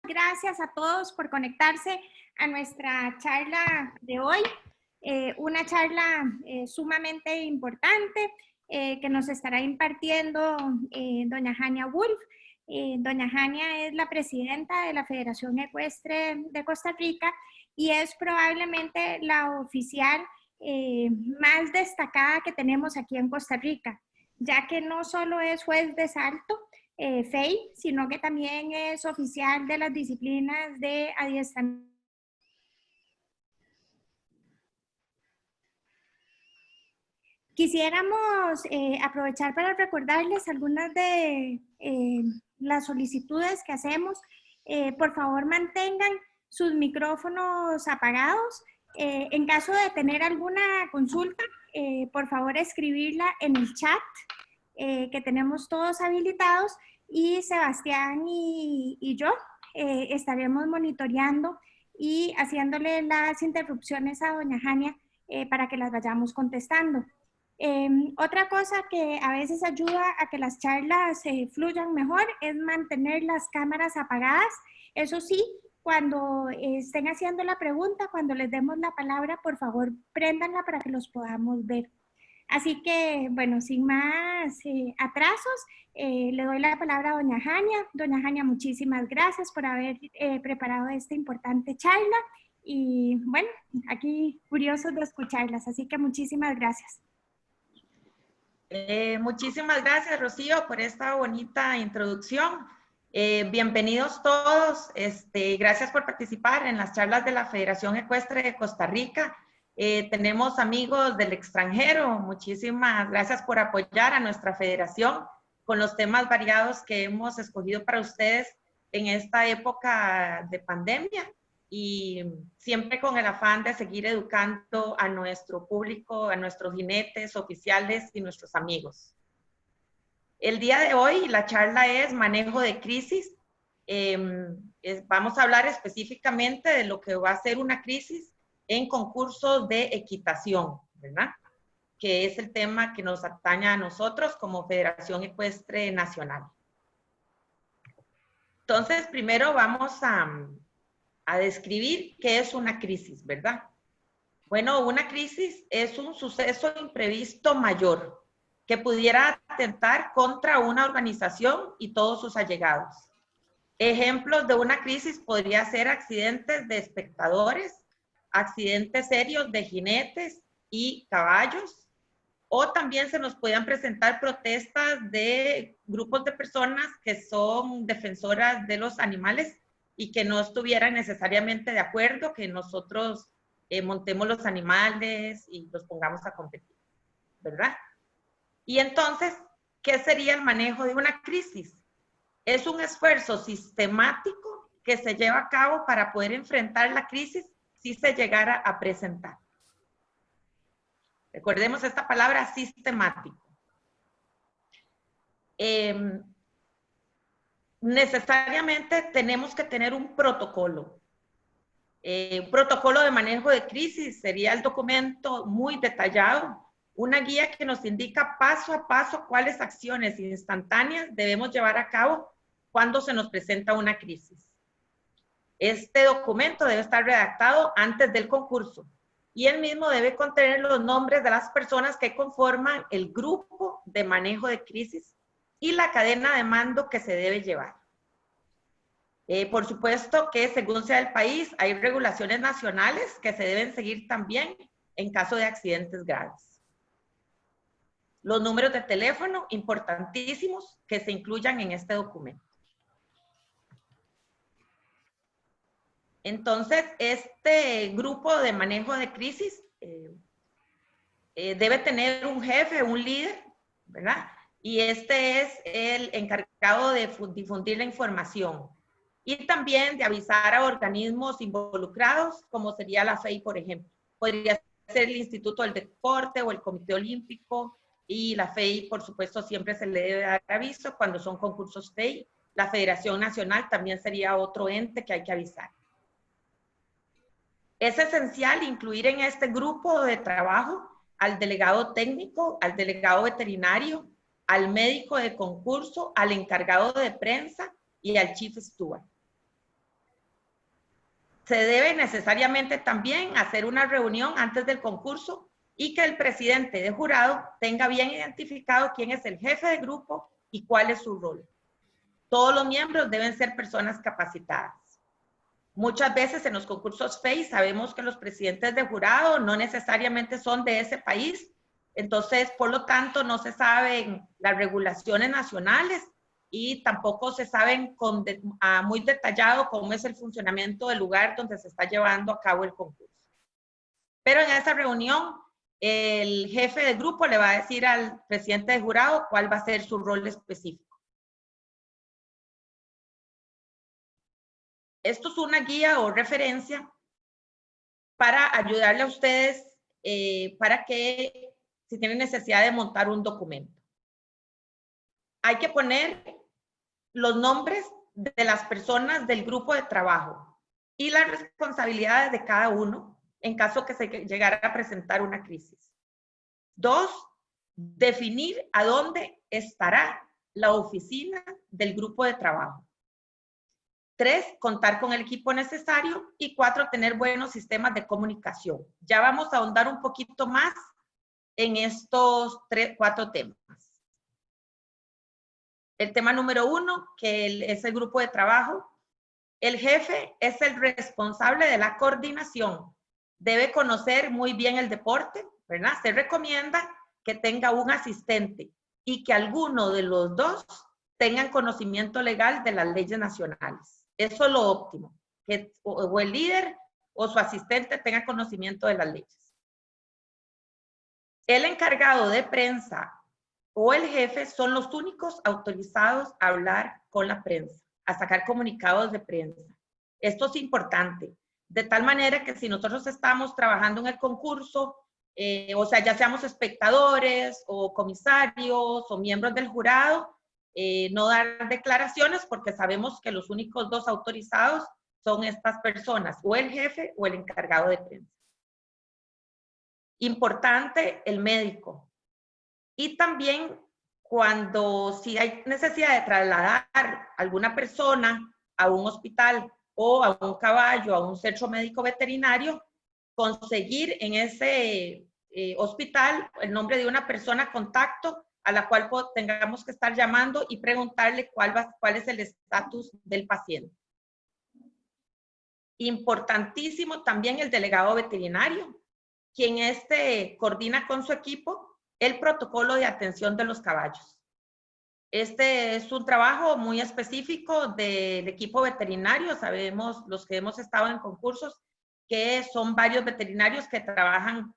gracias a todos por conectarse a nuestra charla de hoy. Una charla sumamente importante que nos estará impartiendo doña Jania Wolf. Doña Jania es la presidenta de la Federación Ecuestre de Costa Rica y es probablemente la oficial más destacada que tenemos aquí en Costa Rica, ya que no solo es juez de salto, FEI, sino que también es oficial de las disciplinas de adiestramiento. Quisiéramos aprovechar para recordarles algunas de las solicitudes que hacemos. Por favor, mantengan sus micrófonos apagados. En caso de tener alguna consulta, por favor, escribirla en el chat que tenemos todos habilitados, y Sebastián y yo estaremos monitoreando y haciéndole las interrupciones a doña Jania para que las vayamos contestando. Otra cosa que a veces ayuda a que las charlas fluyan mejor es mantener las cámaras apagadas. Eso sí, cuando estén haciendo la pregunta, cuando les demos la palabra, por favor, préndanla para que los podamos ver. Así que, bueno, sin más atrasos, le doy la palabra a doña Jania. Doña Jania, muchísimas gracias por haber preparado esta importante charla y, bueno, aquí curiosos de escucharlas, así que muchísimas gracias. Muchísimas gracias, Rocío, por esta bonita introducción. Bienvenidos todos. Gracias por participar en las charlas de la Federación Ecuestre de Costa Rica. Tenemos amigos del extranjero. Muchísimas gracias por apoyar a nuestra federación con los temas variados que hemos escogido para ustedes en esta época de pandemia, y siempre con el afán de seguir educando a nuestro público, a nuestros jinetes, oficiales y nuestros amigos. El día de hoy la charla es manejo de crisis. Vamos a hablar específicamente de lo que va a ser una crisis en concursos de equitación, ¿verdad? Que es el tema que nos atañe a nosotros como Federación Ecuestre Nacional. Entonces, primero vamos a describir qué es una crisis, ¿verdad? Bueno, una crisis es un suceso imprevisto mayor que pudiera atentar contra una organización y todos sus allegados. Ejemplos de una crisis podría ser accidentes de espectadores, accidentes serios de jinetes y caballos, o también se nos pueden presentar protestas de grupos de personas que son defensoras de los animales y que no estuvieran necesariamente de acuerdo que nosotros montemos los animales y los pongamos a competir, ¿verdad? Y entonces, ¿qué sería el manejo de una crisis? Es un esfuerzo sistemático que se lleva a cabo para poder enfrentar la crisis si se llegara a presentar. Recordemos esta palabra, sistemático. Necesariamente tenemos que tener un protocolo. Un protocolo de manejo de crisis sería el documento muy detallado, una guía que nos indica paso a paso cuáles acciones instantáneas debemos llevar a cabo cuando se nos presenta una crisis. Este documento debe estar redactado antes del concurso y el mismo debe contener los nombres de las personas que conforman el grupo de manejo de crisis y la cadena de mando que se debe llevar. Por supuesto que según sea el país, hay regulaciones nacionales que se deben seguir también en caso de accidentes graves. Los números de teléfono importantísimos que se incluyan en este documento. Entonces, este grupo de manejo de crisis debe tener un jefe, un líder, ¿verdad? Y este es el encargado de difundir la información y también de avisar a organismos involucrados, como sería la FEI, por ejemplo. Podría ser el Instituto del Deporte o el Comité Olímpico, y la FEI, por supuesto, siempre se le debe dar aviso cuando son concursos FEI. La Federación Nacional también sería otro ente que hay que avisar. Es esencial incluir en este grupo de trabajo al delegado técnico, al delegado veterinario, al médico de concurso, al encargado de prensa y al chief steward. Se debe necesariamente también hacer una reunión antes del concurso y que el presidente de jurado tenga bien identificado quién es el jefe de grupo y cuál es su rol. Todos los miembros deben ser personas capacitadas. Muchas veces en los concursos FEI sabemos que los presidentes de jurado no necesariamente son de ese país, entonces, por lo tanto, no se saben las regulaciones nacionales y tampoco se saben muy detallado cómo es el funcionamiento del lugar donde se está llevando a cabo el concurso. Pero en esa reunión, el jefe de grupo le va a decir al presidente de jurado cuál va a ser su rol específico. Esto es una guía o referencia para ayudarle a ustedes para que si tienen necesidad de montar un documento. Hay que poner los nombres de las personas del grupo de trabajo y las responsabilidades de cada uno en caso que se llegara a presentar una crisis. 2, definir a dónde estará la oficina del grupo de trabajo. 3, contar con el equipo necesario. Y 4, tener buenos sistemas de comunicación. Ya vamos a ahondar un poquito más en estos 4 temas. El tema número 1, que es el grupo de trabajo. El jefe es el responsable de la coordinación. Debe conocer muy bien el deporte, ¿verdad? Se recomienda que tenga un asistente y que alguno de los dos tengan conocimiento legal de las leyes nacionales. Eso es lo óptimo, que o el líder o su asistente tenga conocimiento de las leyes. El encargado de prensa o el jefe son los únicos autorizados a hablar con la prensa, a sacar comunicados de prensa. Esto es importante, de tal manera que si nosotros estamos trabajando en el concurso, o sea, ya seamos espectadores o comisarios o miembros del jurado, no dar declaraciones porque sabemos que los únicos dos autorizados son estas personas, o el jefe o el encargado de prensa. Importante, el médico. Y también si hay necesidad de trasladar a alguna persona a un hospital o a un caballo, a un centro médico veterinario, conseguir en ese hospital el nombre de una persona contacto a la cual tengamos que estar llamando y preguntarle cuál es el estatus del paciente. Importantísimo también el delegado veterinario, quien coordina con su equipo el protocolo de atención de los caballos. Este es un trabajo muy específico del equipo veterinario. Sabemos, los que hemos estado en concursos, que son varios veterinarios que trabajan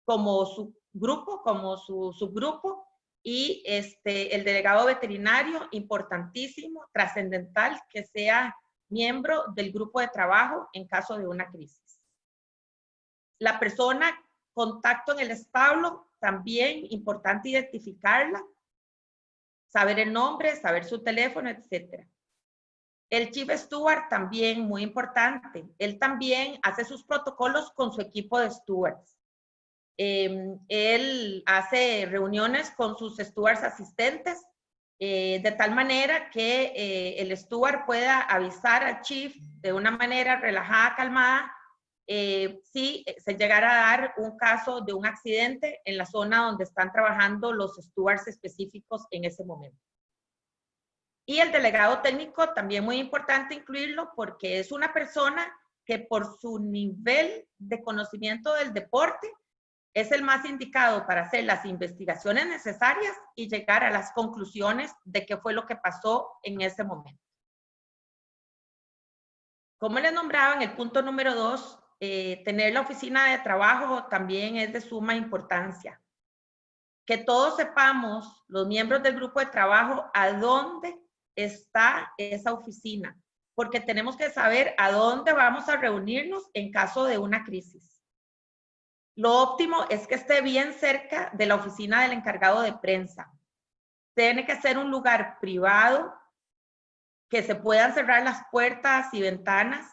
como su grupo, como su subgrupo, y el delegado veterinario, importantísimo, trascendental, que sea miembro del grupo de trabajo en caso de una crisis. La persona contacto en el establo, también importante identificarla, saber el nombre, saber su teléfono, etc. El Chief Steward también muy importante. Él también hace sus protocolos con su equipo de stewards. Él hace reuniones con sus stewards asistentes de tal manera que el steward pueda avisar al chief de una manera relajada, calmada, si se llegara a dar un caso de un accidente en la zona donde están trabajando los stewards específicos en ese momento. Y el delegado técnico, también muy importante incluirlo porque es una persona que por su nivel de conocimiento del deporte es el más indicado para hacer las investigaciones necesarias y llegar a las conclusiones de qué fue lo que pasó en ese momento. Como les nombraba en el punto número 2, tener la oficina de trabajo también es de suma importancia. Que todos sepamos, los miembros del grupo de trabajo, a dónde está esa oficina, porque tenemos que saber a dónde vamos a reunirnos en caso de una crisis. Lo óptimo es que esté bien cerca de la oficina del encargado de prensa. Tiene que ser un lugar privado, que se puedan cerrar las puertas y ventanas,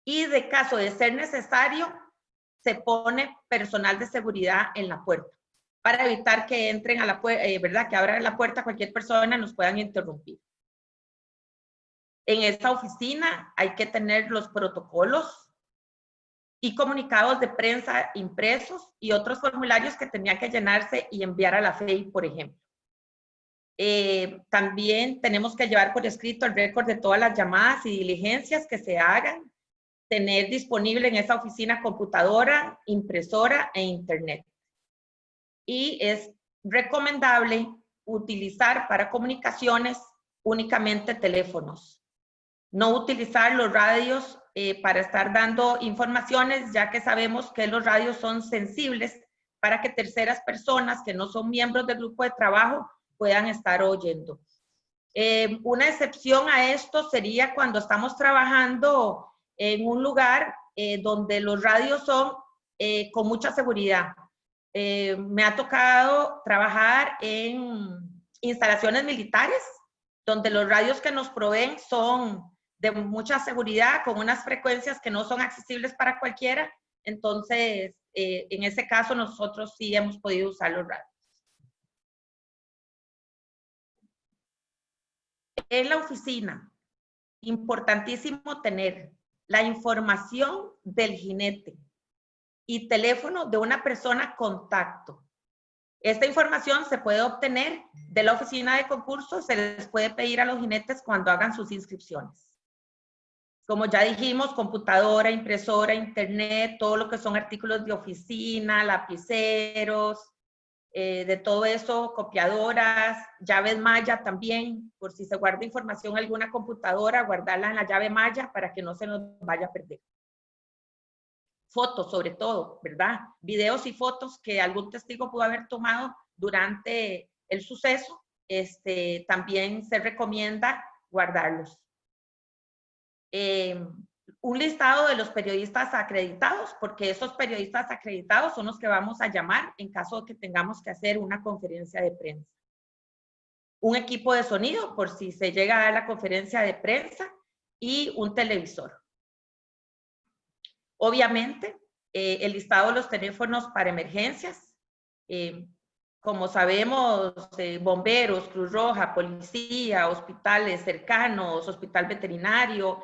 y de caso de ser necesario, se pone personal de seguridad en la puerta para evitar que entren a la puerta, ¿verdad? Que abran la puerta cualquier persona y nos puedan interrumpir. En esta oficina hay que tener los protocolos y comunicados de prensa impresos y otros formularios que tenían que llenarse y enviar a la FEI, por ejemplo. También tenemos que llevar por escrito el récord de todas las llamadas y diligencias que se hagan, tener disponible en esa oficina computadora, impresora e internet. Y es recomendable utilizar para comunicaciones únicamente teléfonos. No utilizar los radios para estar dando informaciones, ya que sabemos que los radios son sensibles para que terceras personas que no son miembros del grupo de trabajo puedan estar oyendo. Una excepción a esto sería cuando estamos trabajando en un lugar donde los radios son con mucha seguridad. Me ha tocado trabajar en instalaciones militares, donde los radios que nos proveen son de mucha seguridad, con unas frecuencias que no son accesibles para cualquiera. Entonces, en ese caso, nosotros sí hemos podido usar los radios. En la oficina, importantísimo tener la información del jinete y teléfono de una persona contacto. Esta información se puede obtener de la oficina de concursos, se les puede pedir a los jinetes cuando hagan sus inscripciones. Como ya dijimos, computadora, impresora, internet, todo lo que son artículos de oficina, lapiceros, de todo eso, copiadoras, llaves Maya también, por si se guarda información en alguna computadora, guardarla en la llave Maya para que no se nos vaya a perder. Fotos sobre todo, ¿verdad? Videos y fotos que algún testigo pudo haber tomado durante el suceso, también se recomienda guardarlos. Un listado de los periodistas acreditados, porque esos periodistas acreditados son los que vamos a llamar en caso de que tengamos que hacer una conferencia de prensa. Un equipo de sonido, por si se llega a dar la conferencia de prensa, y un televisor. Obviamente, el listado de los teléfonos para emergencias. Como sabemos, bomberos, Cruz Roja, policía, hospitales cercanos, hospital veterinario,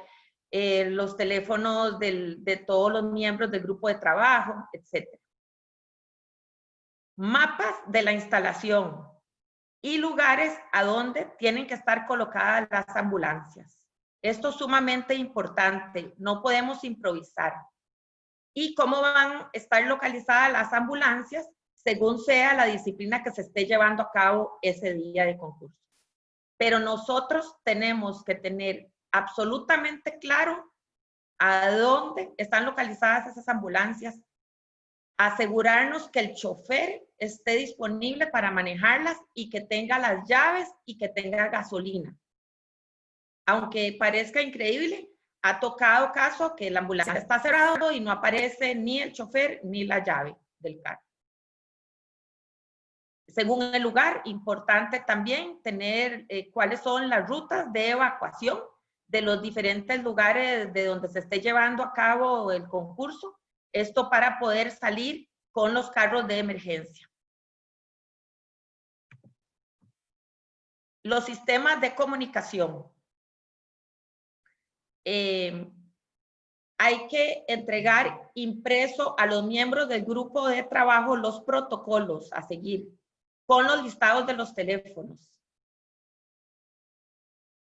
los teléfonos de todos los miembros del grupo de trabajo, etc. Mapas de la instalación y lugares a donde tienen que estar colocadas las ambulancias. Esto es sumamente importante, no podemos improvisar. Y cómo van a estar localizadas las ambulancias según sea la disciplina que se esté llevando a cabo ese día de concurso. Pero nosotros tenemos que tener absolutamente claro a dónde están localizadas esas ambulancias, asegurarnos que el chofer esté disponible para manejarlas y que tenga las llaves y que tenga gasolina. Aunque parezca increíble, ha tocado caso que la ambulancia está cerrada y no aparece ni el chofer ni la llave del carro. Según el lugar, importante también tener cuáles son las rutas de evacuación de los diferentes lugares de donde se esté llevando a cabo el concurso. Esto para poder salir con los carros de emergencia. Los sistemas de comunicación. Hay que entregar impreso a los miembros del grupo de trabajo los protocolos a seguir, con los listados de los teléfonos.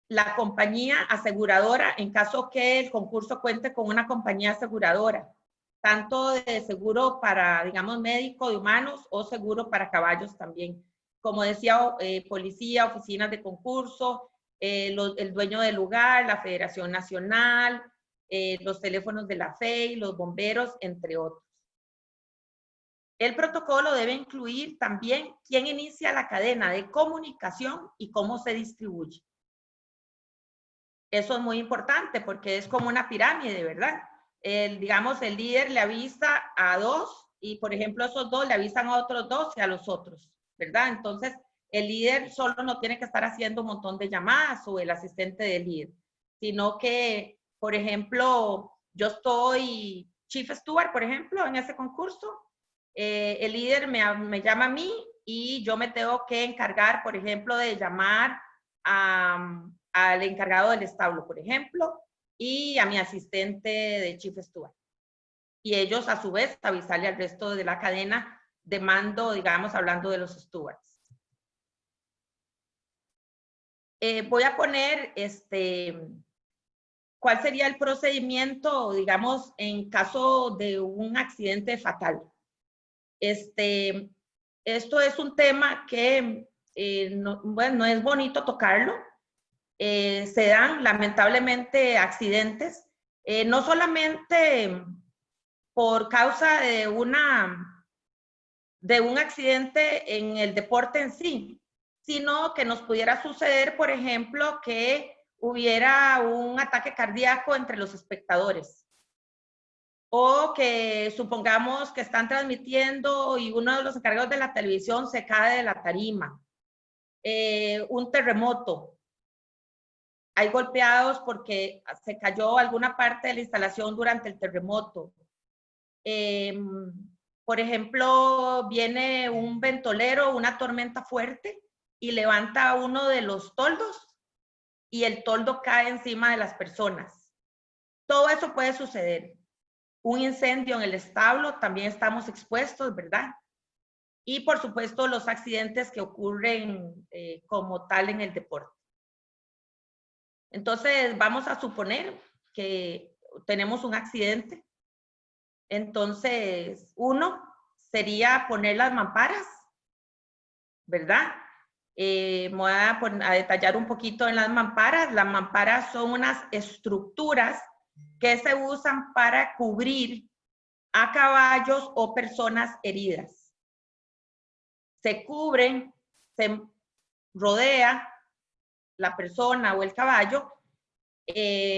La compañía aseguradora, en caso que el concurso cuente con una compañía aseguradora, tanto de seguro para, digamos, médico de humanos o seguro para caballos también. Como decía, policía, oficinas de concurso, el dueño del lugar, la Federación Nacional, los teléfonos de la FEI, los bomberos, entre otros. El protocolo debe incluir también quién inicia la cadena de comunicación y cómo se distribuye. Eso es muy importante porque es como una pirámide, ¿verdad? Digamos, el líder le avisa a dos y, por ejemplo, esos dos le avisan a otros dos y a los otros, ¿verdad? Entonces, el líder solo no tiene que estar haciendo un montón de llamadas o el asistente del líder, sino que, por ejemplo, yo estoy Chief Steward, por ejemplo, en ese concurso. El líder me llama a mí y yo me tengo que encargar, por ejemplo, de llamar a al encargado del establo, por ejemplo, y a mi asistente de Chief Steward. Y ellos, a su vez, avisarle al resto de la cadena de mando, digamos, hablando de los stewards. Voy a poner cuál sería el procedimiento, digamos, en caso de un accidente fatal. Esto es un tema que no es bonito tocarlo. Se dan lamentablemente accidentes, no solamente por causa de un accidente en el deporte en sí, sino que nos pudiera suceder, por ejemplo, que hubiera un ataque cardíaco entre los espectadores. O que supongamos que están transmitiendo y uno de los encargados de la televisión se cae de la tarima. Un terremoto. Hay golpeados porque se cayó alguna parte de la instalación durante el terremoto. Por ejemplo, viene un ventolero, una tormenta fuerte y levanta uno de los toldos y el toldo cae encima de las personas. Todo eso puede suceder. Un incendio en el establo, también estamos expuestos, ¿verdad? Y por supuesto los accidentes que ocurren como tal en el deporte. Entonces vamos a suponer que tenemos un accidente. Entonces, uno sería poner las mamparas, ¿verdad? Voy a detallar un poquito en las mamparas. Las mamparas son unas estructuras que se usan para cubrir a caballos o personas heridas. Se cubren, se rodea la persona o el caballo.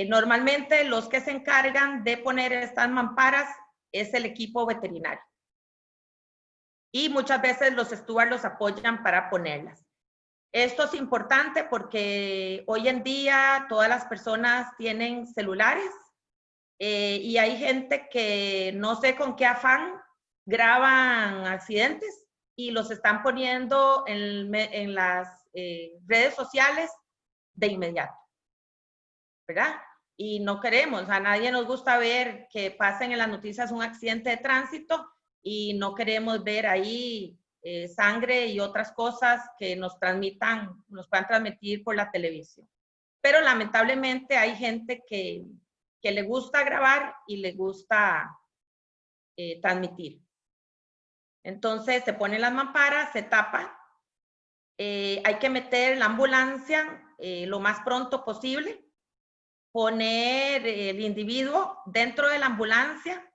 Normalmente los que se encargan de poner estas mamparas es el equipo veterinario. Y muchas veces los stewards los apoyan para ponerlas. Esto es importante porque hoy en día todas las personas tienen celulares y hay gente que no sé con qué afán graban accidentes y los están poniendo en las redes sociales de inmediato, ¿verdad? Y no queremos, a nadie nos gusta ver que pasen en las noticias un accidente de tránsito y no queremos ver ahí sangre y otras cosas que nos puedan transmitir por la televisión. Pero lamentablemente hay gente que le gusta grabar y le gusta transmitir. Entonces se ponen las mamparas, se tapa, hay que meter la ambulancia lo más pronto posible, poner el individuo dentro de la ambulancia,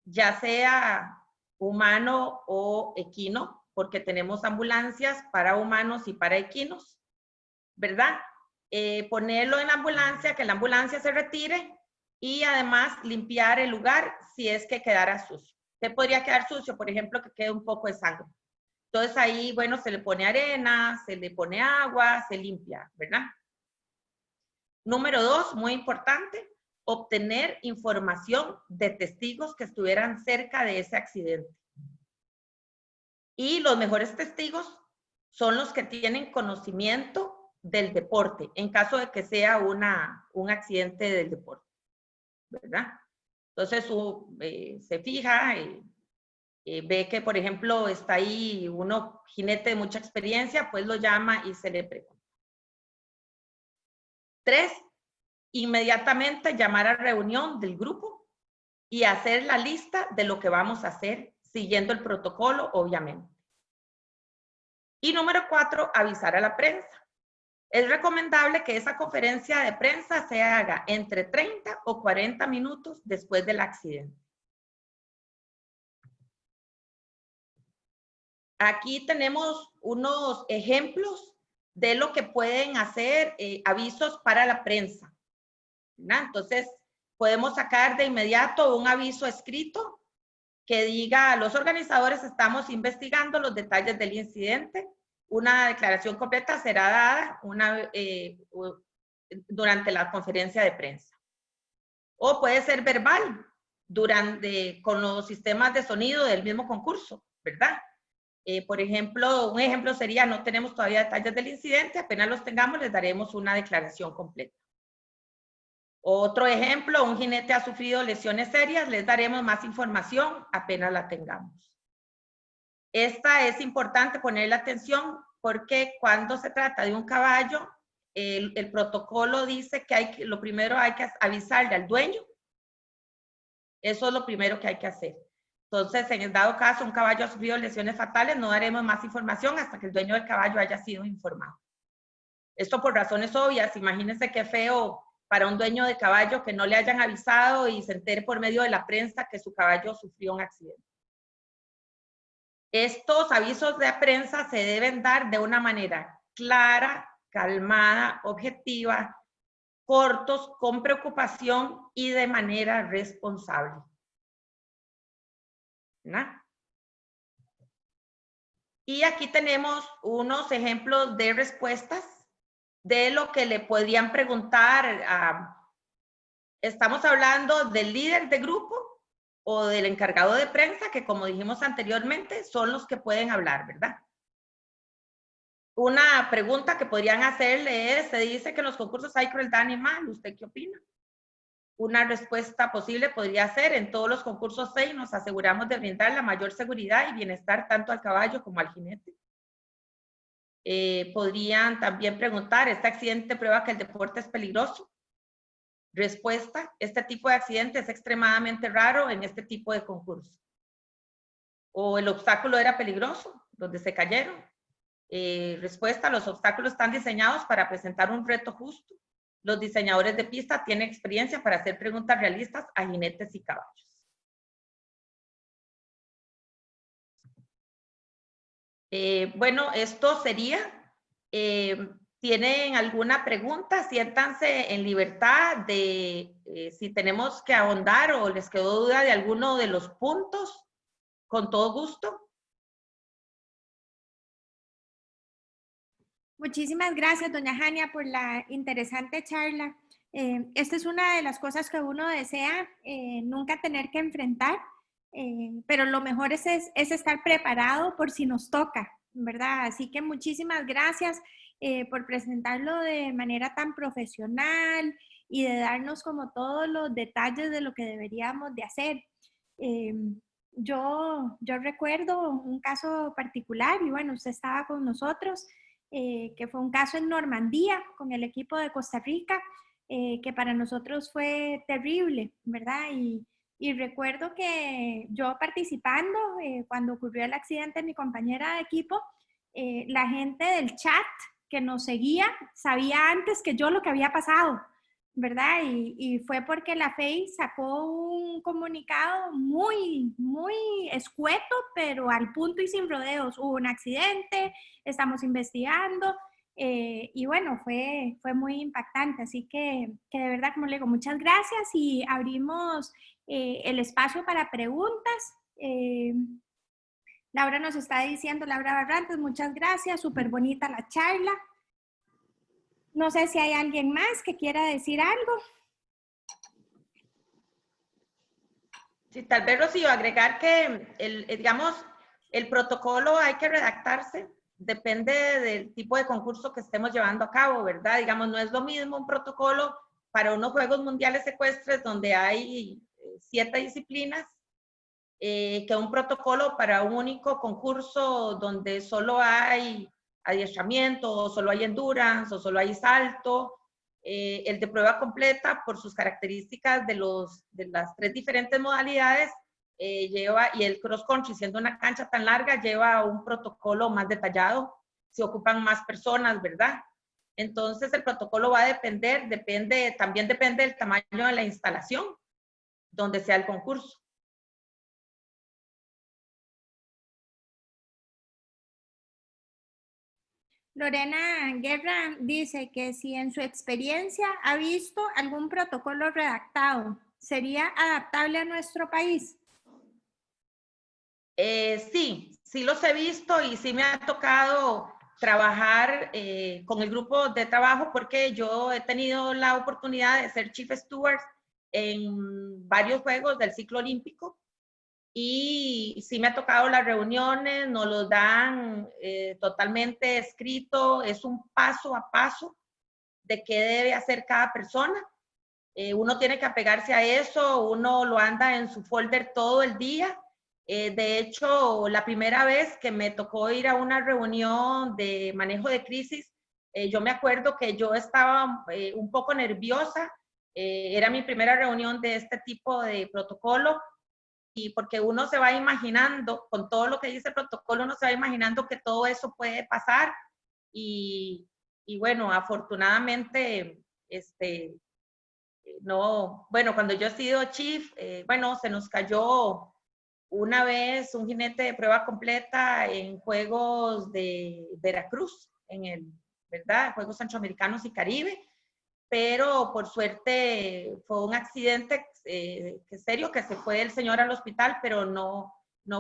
ya sea humano o equino, porque tenemos ambulancias para humanos y para equinos, ¿verdad? Ponerlo en la ambulancia, que la ambulancia se retire y además limpiar el lugar si es que quedara sucio. ¿Qué podría quedar sucio? Por ejemplo, que quede un poco de sangre. Entonces ahí, bueno, se le pone arena, se le pone agua, se limpia, ¿verdad? Número 2, muy importante, obtener información de testigos que estuvieran cerca de ese accidente. Y los mejores testigos son los que tienen conocimiento del deporte, en caso de que sea un accidente del deporte, ¿verdad? Entonces, se fija, ve que, por ejemplo, está ahí uno jinete de mucha experiencia, pues lo llama y se le pregunta. 3, inmediatamente llamar a reunión del grupo y hacer la lista de lo que vamos a hacer, siguiendo el protocolo, obviamente. Y número 4, avisar a la prensa. Es recomendable que esa conferencia de prensa se haga entre 30 o 40 minutos después del accidente. Aquí tenemos unos ejemplos de lo que pueden hacer avisos para la prensa, ¿verdad? Entonces, podemos sacar de inmediato un aviso escrito que diga: los organizadores estamos investigando los detalles del incidente. Una declaración completa será dada durante la conferencia de prensa. O puede ser verbal, con los sistemas de sonido del mismo concurso, ¿verdad? Por ejemplo, un ejemplo sería, no tenemos todavía detalles del incidente, apenas los tengamos, les daremos una declaración completa. Otro ejemplo, un jinete ha sufrido lesiones serias, les daremos más información apenas la tengamos. Esta es importante ponerle atención porque cuando se trata de un caballo, el protocolo dice que lo primero hay que avisarle al dueño. Eso es lo primero que hay que hacer. Entonces, en el dado caso, un caballo ha sufrido lesiones fatales, no daremos más información hasta que el dueño del caballo haya sido informado. Esto por razones obvias. Imagínense qué feo para un dueño de caballo que no le hayan avisado y se entere por medio de la prensa que su caballo sufrió un accidente. Estos avisos de prensa se deben dar de una manera clara, calmada, objetiva, cortos, con preocupación y de manera responsable. ¿No? Y aquí tenemos unos ejemplos de respuestas de lo que le podrían preguntar. Estamos hablando del líder de grupo o del encargado de prensa, que como dijimos anteriormente, son los que pueden hablar, ¿verdad? Una pregunta que podrían hacerle es, se dice que en los concursos hay crueldad animal, ¿usted qué opina? Una respuesta posible podría ser, en todos los concursos 6 nos aseguramos de brindar la mayor seguridad y bienestar tanto al caballo como al jinete. Podrían también preguntar, ¿este accidente prueba que el deporte es peligroso? Respuesta, este tipo de accidente es extremadamente raro en este tipo de concursos. O el obstáculo era peligroso, donde se cayeron. Respuesta, los obstáculos están diseñados para presentar un reto justo. Los diseñadores de pista tienen experiencia para hacer preguntas realistas a jinetes y caballos. Bueno, esto sería, ¿tienen alguna pregunta? Siéntanse en libertad de si tenemos que ahondar o les quedó duda de alguno de los puntos, con todo gusto. Muchísimas gracias, doña Jania, por la interesante charla. Esta es una de las cosas que uno desea nunca tener que enfrentar, pero lo mejor es estar preparado por si nos toca, ¿verdad? Así que muchísimas gracias por presentarlo de manera tan profesional y de darnos como todos los detalles de lo que deberíamos de hacer. Yo recuerdo un caso particular y bueno, usted estaba con nosotros, que fue un caso en Normandía con el equipo de Costa Rica, que para nosotros fue terrible, ¿verdad? Y recuerdo que yo participando, cuando ocurrió el accidente, mi compañera de equipo, la gente del chat que nos seguía sabía antes que yo lo que había pasado, ¿verdad? Y fue porque la FEI sacó un comunicado muy, muy escueto, pero al punto y sin rodeos. Hubo un accidente, estamos investigando, y bueno, fue muy impactante. Así que de verdad, como le digo, muchas gracias y abrimos el espacio para preguntas. Laura nos está diciendo, Laura Barrantes, muchas gracias, súper bonita la charla. No sé si hay alguien más que quiera decir algo. Sí, tal vez, Rocío, agregar que digamos, el protocolo hay que redactarse, depende del tipo de concurso que estemos llevando a cabo, ¿verdad? Digamos, no es lo mismo un protocolo para unos Juegos Mundiales Ecuestres donde hay 7 disciplinas, que un protocolo para un único concurso donde solo hay adiestramiento, o solo hay endurance, o solo hay salto. El de prueba completa, por sus características de las 3 diferentes modalidades, lleva, y el cross country, siendo una cancha tan larga, lleva un protocolo más detallado, se ocupan más personas, ¿verdad? Entonces el protocolo va a también depende del tamaño de la instalación donde sea el concurso. Lorena Guerra dice que si en su experiencia ha visto algún protocolo redactado, ¿sería adaptable a nuestro país? Sí los he visto y sí me ha tocado trabajar con el grupo de trabajo porque yo he tenido la oportunidad de ser Chief Steward en varios juegos del ciclo olímpico y sí me ha tocado las reuniones, nos lo dan totalmente escrito, es un paso a paso de qué debe hacer cada persona. Uno tiene que apegarse a eso, uno lo anda en su folder todo el día. De hecho, la primera vez que me tocó ir a una reunión de manejo de crisis, yo me acuerdo que yo estaba un poco nerviosa. Era mi primera reunión de este tipo de protocolo y porque uno se va imaginando, con todo lo que dice el protocolo, uno se va imaginando que todo eso puede pasar y bueno, afortunadamente, no, bueno, cuando yo he sido chief, bueno, se nos cayó una vez un jinete de prueba completa en Juegos de Veracruz, en el, ¿verdad? Juegos Centroamericanos y Caribe, pero por suerte fue un accidente serio, que se fue el señor al hospital, pero no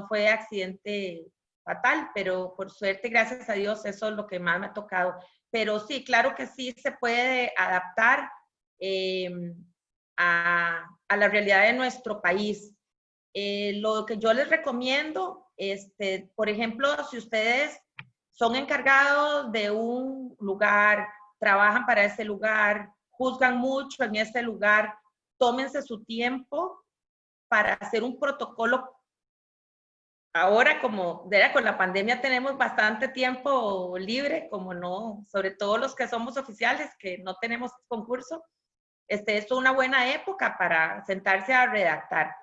fue accidente fatal, pero por suerte, gracias a Dios, eso es lo que más me ha tocado. Pero sí, claro que sí se puede adaptar eh, a la realidad de nuestro país. Lo que yo les recomiendo, por ejemplo, si ustedes son encargados de un lugar, trabajan para ese lugar, juzgan mucho en ese lugar, tómense su tiempo para hacer un protocolo. Ahora, como con la pandemia tenemos bastante tiempo libre, como no, sobre todo los que somos oficiales, que no tenemos concurso, es una buena época para sentarse a redactar.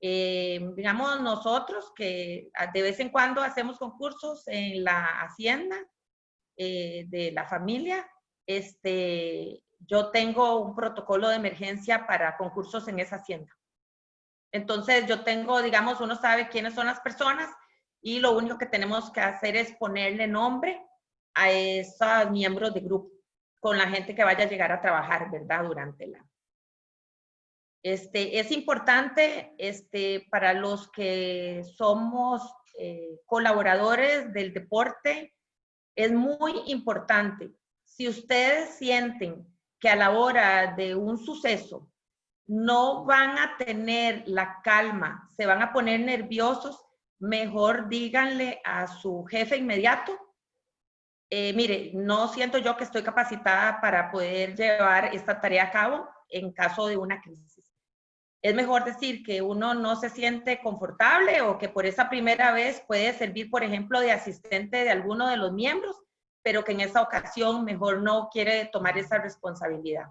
Digamos, nosotros que de vez en cuando hacemos concursos en la hacienda de la familia, yo tengo un protocolo de emergencia para concursos en esa hacienda. Entonces yo tengo, digamos, uno sabe quiénes son las personas y lo único que tenemos que hacer es ponerle nombre a esos miembros de grupo con la gente que vaya a llegar a trabajar, ¿verdad? Durante la... es importante para los que somos colaboradores del deporte, es muy importante. Si ustedes sienten que a la hora de un suceso no van a tener la calma, se van a poner nerviosos, mejor díganle a su jefe inmediato, mire, no siento yo que estoy capacitada para poder llevar esta tarea a cabo en caso de una crisis. Es mejor decir que uno no se siente confortable o que por esa primera vez puede servir, por ejemplo, de asistente de alguno de los miembros, pero que en esa ocasión mejor no quiere tomar esa responsabilidad.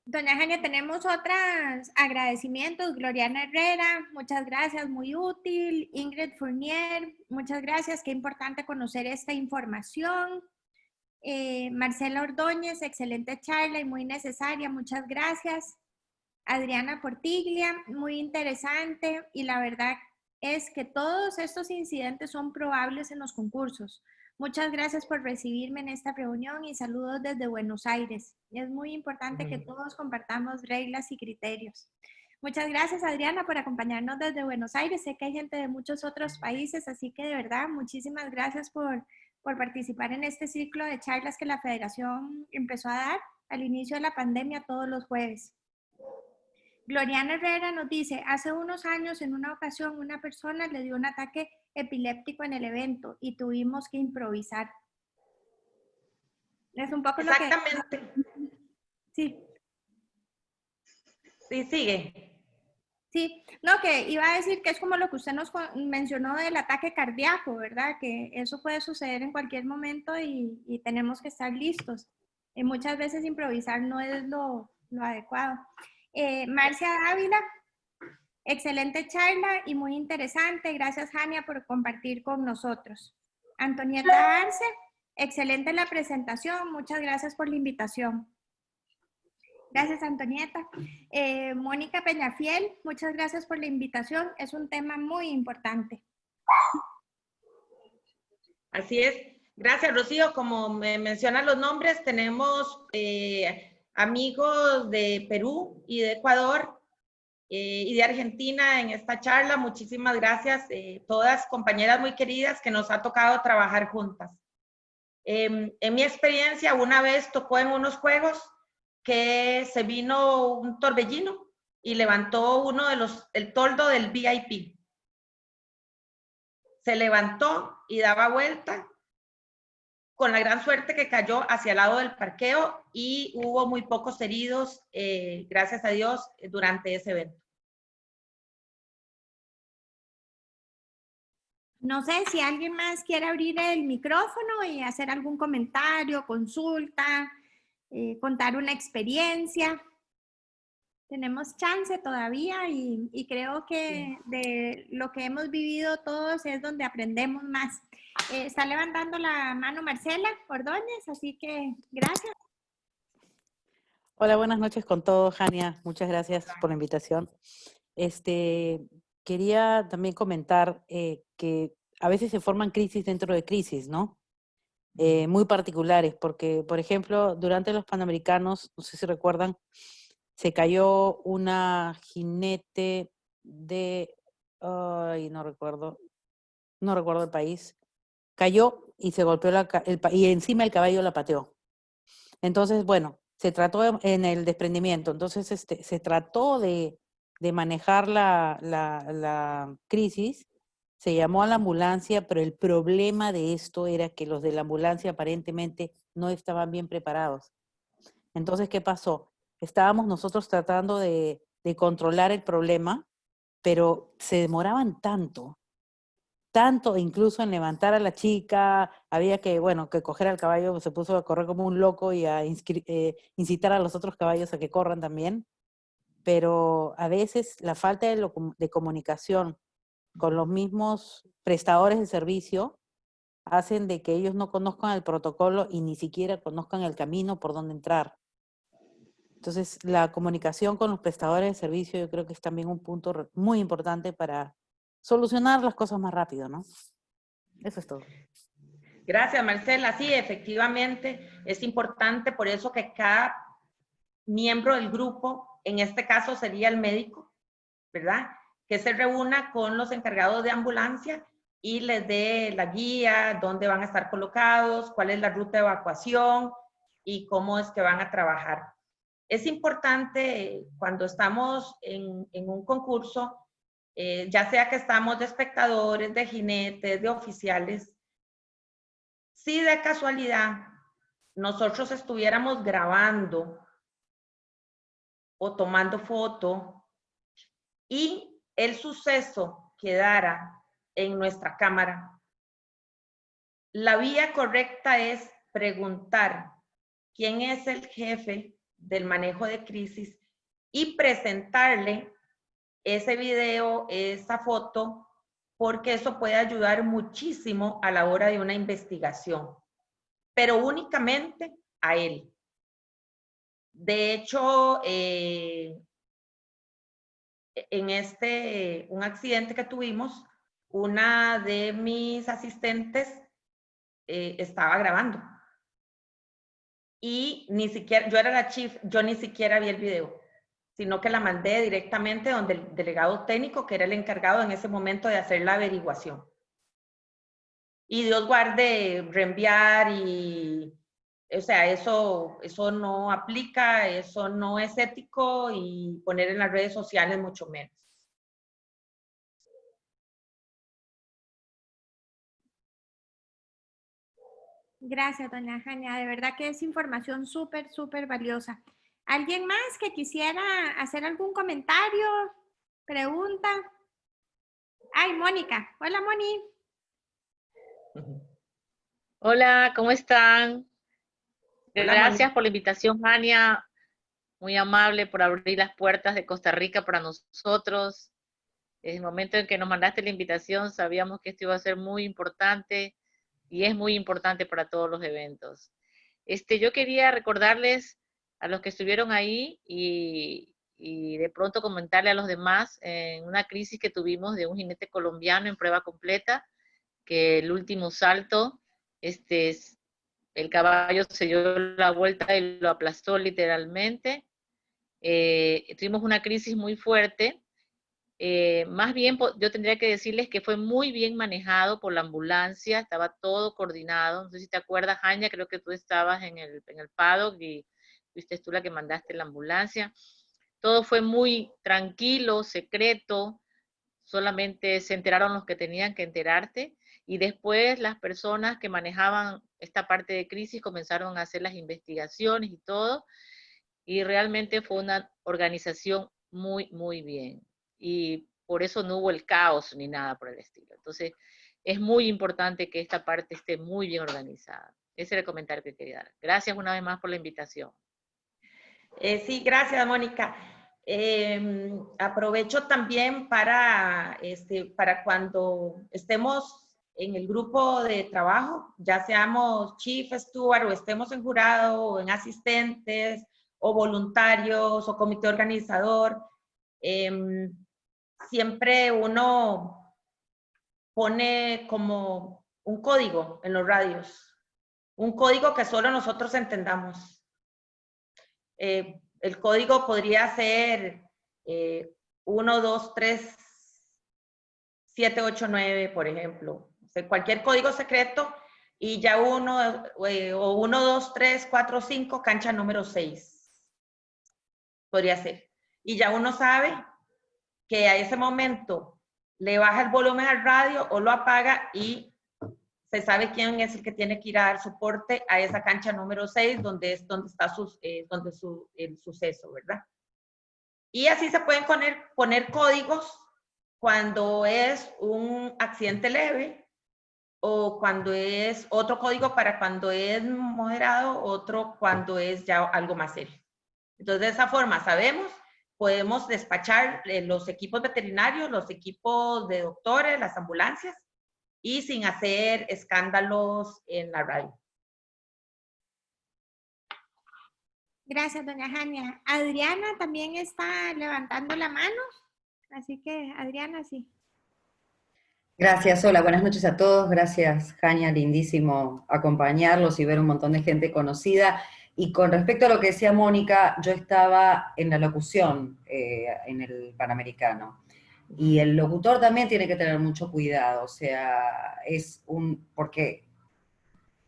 Doña Jania, tenemos otros agradecimientos. Gloriana Herrera, muchas gracias, muy útil. Ingrid Fournier, muchas gracias, qué importante conocer esta información. Marcela Ordóñez, excelente charla y muy necesaria, muchas gracias. Adriana Portiglia, muy interesante y la verdad es que todos estos incidentes son probables en los concursos. Muchas gracias por recibirme en esta reunión y saludos desde Buenos Aires. Es muy importante que todos compartamos reglas y criterios. Muchas gracias, Adriana, por acompañarnos desde Buenos Aires. Sé que hay gente de muchos otros países, así que de verdad, muchísimas gracias por participar en este ciclo de charlas que la Federación empezó a dar al inicio de la pandemia todos los jueves. Gloriana Herrera nos dice, hace unos años en una ocasión una persona le dio un ataque epiléptico en el evento y tuvimos que improvisar. Es un poco exactamente. Lo que... Sí. Sí, sigue. Sí, no, que iba a decir que es como lo que usted nos mencionó del ataque cardíaco, ¿verdad? Que eso puede suceder en cualquier momento y tenemos que estar listos. Y muchas veces improvisar no es lo adecuado. Marcia Ávila, excelente charla y muy interesante. Gracias, Jania, por compartir con nosotros. Antonieta Arce, excelente la presentación. Muchas gracias por la invitación. Gracias, Antonieta. Mónica Peñafiel, muchas gracias por la invitación. Es un tema muy importante. Así es. Gracias, Rocío. Como me mencionan los nombres, tenemos amigos de Perú y de Ecuador y de Argentina en esta charla. Muchísimas gracias. Todas compañeras muy queridas que nos ha tocado trabajar juntas. En mi experiencia, una vez tocó en unos juegos que se vino un torbellino y levantó el toldo del VIP. Se levantó y daba vuelta, con la gran suerte que cayó hacia el lado del parqueo y hubo muy pocos heridos, gracias a Dios, durante ese evento. No sé si alguien más quiere abrir el micrófono y hacer algún comentario, consulta, contar una experiencia. Tenemos chance todavía y creo que de lo que hemos vivido todos es donde aprendemos más. Está levantando la mano Marcela Ordóñez, así que gracias. Hola, buenas noches con todos, Jania. Muchas gracias por la invitación. Quería también comentar que a veces se forman crisis dentro de crisis, ¿no? Muy particulares, porque, por ejemplo, durante los Panamericanos, no sé si recuerdan, se cayó una jinete de, ay, no recuerdo el país, cayó y se golpeó y encima el caballo la pateó. Entonces, bueno, se trató en el desprendimiento, entonces se trató de manejar la crisis, se llamó a la ambulancia, pero el problema de esto era que los de la ambulancia aparentemente no estaban bien preparados. Entonces, ¿qué pasó? Estábamos nosotros tratando de controlar el problema, pero se demoraban tanto incluso en levantar a la chica, había que, bueno, que coger al caballo, se puso a correr como un loco y a incitar a los otros caballos a que corran también, pero a veces la falta de comunicación con los mismos prestadores de servicio hacen de que ellos no conozcan el protocolo y ni siquiera conozcan el camino por donde entrar. Entonces, la comunicación con los prestadores de servicio yo creo que es también un punto muy importante para solucionar las cosas más rápido, ¿no? Eso es todo. Gracias, Marcela. Sí, efectivamente, es importante, por eso que cada miembro del grupo, en este caso sería el médico, ¿verdad? Que se reúna con los encargados de ambulancia y les dé la guía, dónde van a estar colocados, cuál es la ruta de evacuación y cómo es que van a trabajar. Es importante cuando estamos en un concurso, ya sea que estamos de espectadores, de jinetes, de oficiales, si de casualidad nosotros estuviéramos grabando o tomando foto y el suceso quedara en nuestra cámara, la vía correcta es preguntar quién es el jefe del manejo de crisis y presentarle ese video, esa foto, porque eso puede ayudar muchísimo a la hora de una investigación, pero únicamente a él. De hecho, en un accidente que tuvimos, una de mis asistentes estaba grabando. Y ni siquiera, yo era la chief, yo ni siquiera vi el video, sino que la mandé directamente donde el delegado técnico, que era el encargado en ese momento de hacer la averiguación. Y Dios guarde reenviar y, o sea, eso no aplica, eso no es ético y poner en las redes sociales mucho menos. Gracias, doña Jania. De verdad que es información súper, súper valiosa. ¿Alguien más que quisiera hacer algún comentario, pregunta? Ay, Mónica. Hola, Moni. Hola, ¿cómo están? Hola, Gracias Moni. por la invitación, Jania. Muy amable por abrir las puertas de Costa Rica para nosotros. En el momento en que nos mandaste la invitación, sabíamos que esto iba a ser muy importante y es muy importante para todos los eventos. Yo quería recordarles a los que estuvieron ahí y de pronto comentarle a los demás en una crisis que tuvimos de un jinete colombiano en prueba completa, que el último salto, el caballo se dio la vuelta y lo aplastó literalmente. Tuvimos una crisis muy fuerte. Más bien, yo tendría que decirles que fue muy bien manejado por la ambulancia, estaba todo coordinado. No sé si te acuerdas, Jaña, creo que tú estabas en el paddock y fuiste tú la que mandaste la ambulancia. Todo fue muy tranquilo, secreto, solamente se enteraron los que tenían que enterarte, y después las personas que manejaban esta parte de crisis comenzaron a hacer las investigaciones y todo, y realmente fue una organización muy, muy bien. Y por eso no hubo el caos ni nada por el estilo. Entonces, es muy importante que esta parte esté muy bien organizada. Ese era el comentario que quería dar. Gracias una vez más por la invitación. Sí, gracias, Mónica. Aprovecho también para cuando estemos en el grupo de trabajo, ya seamos chief steward o estemos en jurado o en asistentes o voluntarios o comité organizador, siempre uno pone como un código en los radios, un código que solo nosotros entendamos. El código podría ser 1, 2, 3, 7, 8, 9, por ejemplo. O sea, cualquier código secreto y ya o 1, 2, 3, 4, 5, cancha número 6. Podría ser. Y ya uno sabe que a ese momento le baja el volumen al radio o lo apaga y se sabe quién es el que tiene que ir a dar soporte a esa cancha número 6, donde está el suceso, ¿verdad? Y así se pueden poner códigos cuando es un accidente leve, o cuando es otro código para cuando es moderado, otro cuando es ya algo más serio. Entonces, de esa forma sabemos, podemos despachar los equipos veterinarios, los equipos de doctores, las ambulancias, y sin hacer escándalos en la radio. Gracias, doña Jania. Adriana también está levantando la mano, así que Adriana, sí. Gracias, hola, buenas noches a todos. Gracias, Jania, lindísimo acompañarlos y ver un montón de gente conocida. Y con respecto a lo que decía Mónica, yo estaba en la locución en el Panamericano. Y el locutor también tiene que tener mucho cuidado, o sea, porque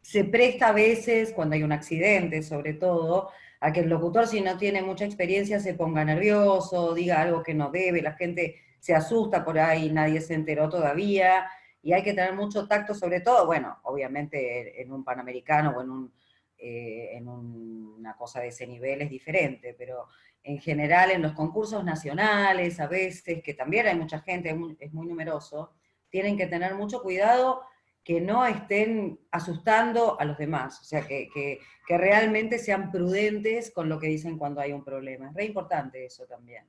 se presta a veces, cuando hay un accidente sobre todo, a que el locutor, si no tiene mucha experiencia, se ponga nervioso, diga algo que no debe, la gente se asusta por ahí, nadie se enteró todavía, y hay que tener mucho tacto, sobre todo, bueno, obviamente en un Panamericano o en una cosa de ese nivel es diferente, pero en general en los concursos nacionales, a veces, que también hay mucha gente, es muy numeroso, tienen que tener mucho cuidado que no estén asustando a los demás, o sea, que realmente sean prudentes con lo que dicen cuando hay un problema. Es re importante eso también.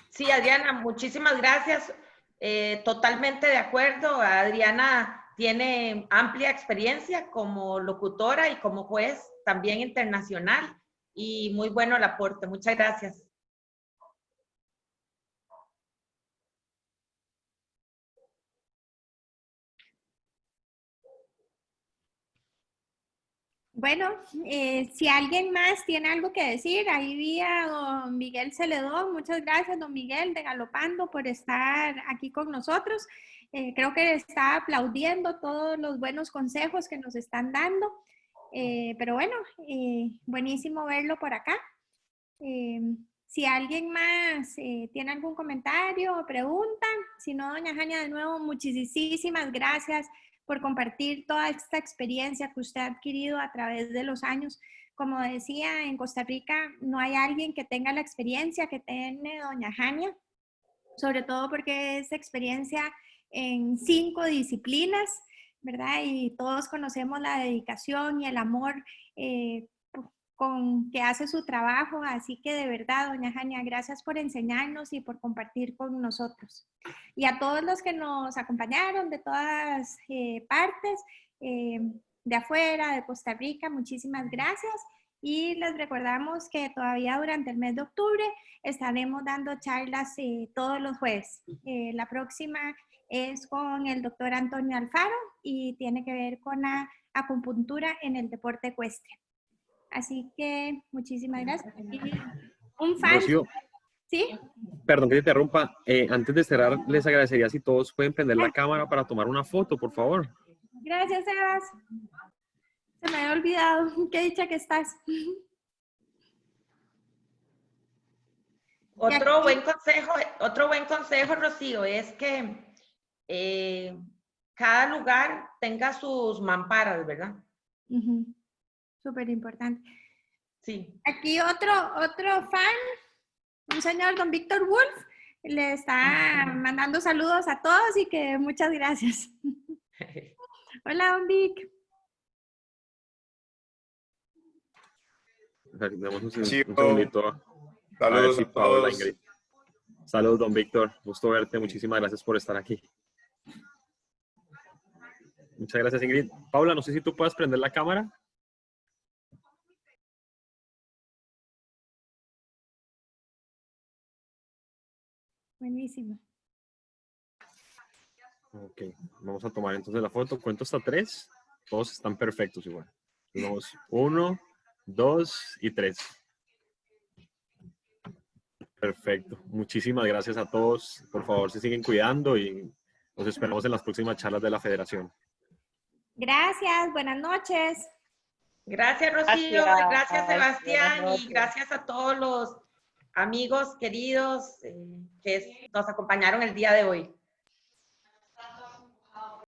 Sí, Adriana, muchísimas gracias. Totalmente de acuerdo. Adriana tiene amplia experiencia como locutora y como juez también internacional, y muy bueno el aporte. Muchas gracias. Bueno, si alguien más tiene algo que decir, ahí vi a don Miguel Celedón. Muchas gracias, don Miguel de Galopando, por estar aquí con nosotros. Creo que está aplaudiendo todos los buenos consejos que nos están dando. Pero bueno, buenísimo verlo por acá. Si alguien más tiene algún comentario o pregunta, si no, doña Jania, de nuevo, muchísimas gracias por compartir toda esta experiencia que usted ha adquirido a través de los años. Como decía, en Costa Rica no hay alguien que tenga la experiencia que tiene doña Jania, sobre todo porque es experiencia en 5 disciplinas, ¿verdad? Y todos conocemos la dedicación y el amor con que hace su trabajo, así que de verdad, doña Jania, gracias por enseñarnos y por compartir con nosotros. Y a todos los que nos acompañaron de todas partes, de afuera, de Costa Rica, muchísimas gracias. Y les recordamos que todavía durante el mes de octubre estaremos dando charlas todos los jueves. La próxima es con el doctor Antonio Alfaro y tiene que ver con la acupuntura en el deporte ecuestre. Así que muchísimas gracias. Un fan. Rocío, ¿Sí? perdón que te interrumpa. Antes de cerrar, les agradecería si todos pueden prender la cámara para tomar una foto, por favor. Gracias, Sebas. Se me había olvidado. Qué dicha que estás. Otro buen consejo, Rocío, es que cada lugar tenga sus mamparas, ¿verdad? Súper importante. Sí. Aquí otro fan, un señor don Víctor Wolf, le está mandando saludos a todos y que muchas gracias. Hola, don Vic. Damos un Sí, segundito. A ver saludos si a Paola, todos. Ingrid. Saludos, don Víctor. Gusto verte. Muchísimas gracias por estar aquí. Muchas gracias, Ingrid. Paula, no sé si tú puedes prender la cámara. Buenísimo. Ok, vamos a tomar entonces la foto. Cuento hasta 3. Todos están perfectos igual. Vamos 1, 2 y 3. Perfecto. Muchísimas gracias a todos. Por favor, se siguen cuidando y nos esperamos en las próximas charlas de la Federación. Gracias, buenas noches. Gracias, Rocío. Gracias. Gracias, Sebastián. Buenas Y noches. gracias a todos los amigos queridos que nos acompañaron el día de hoy.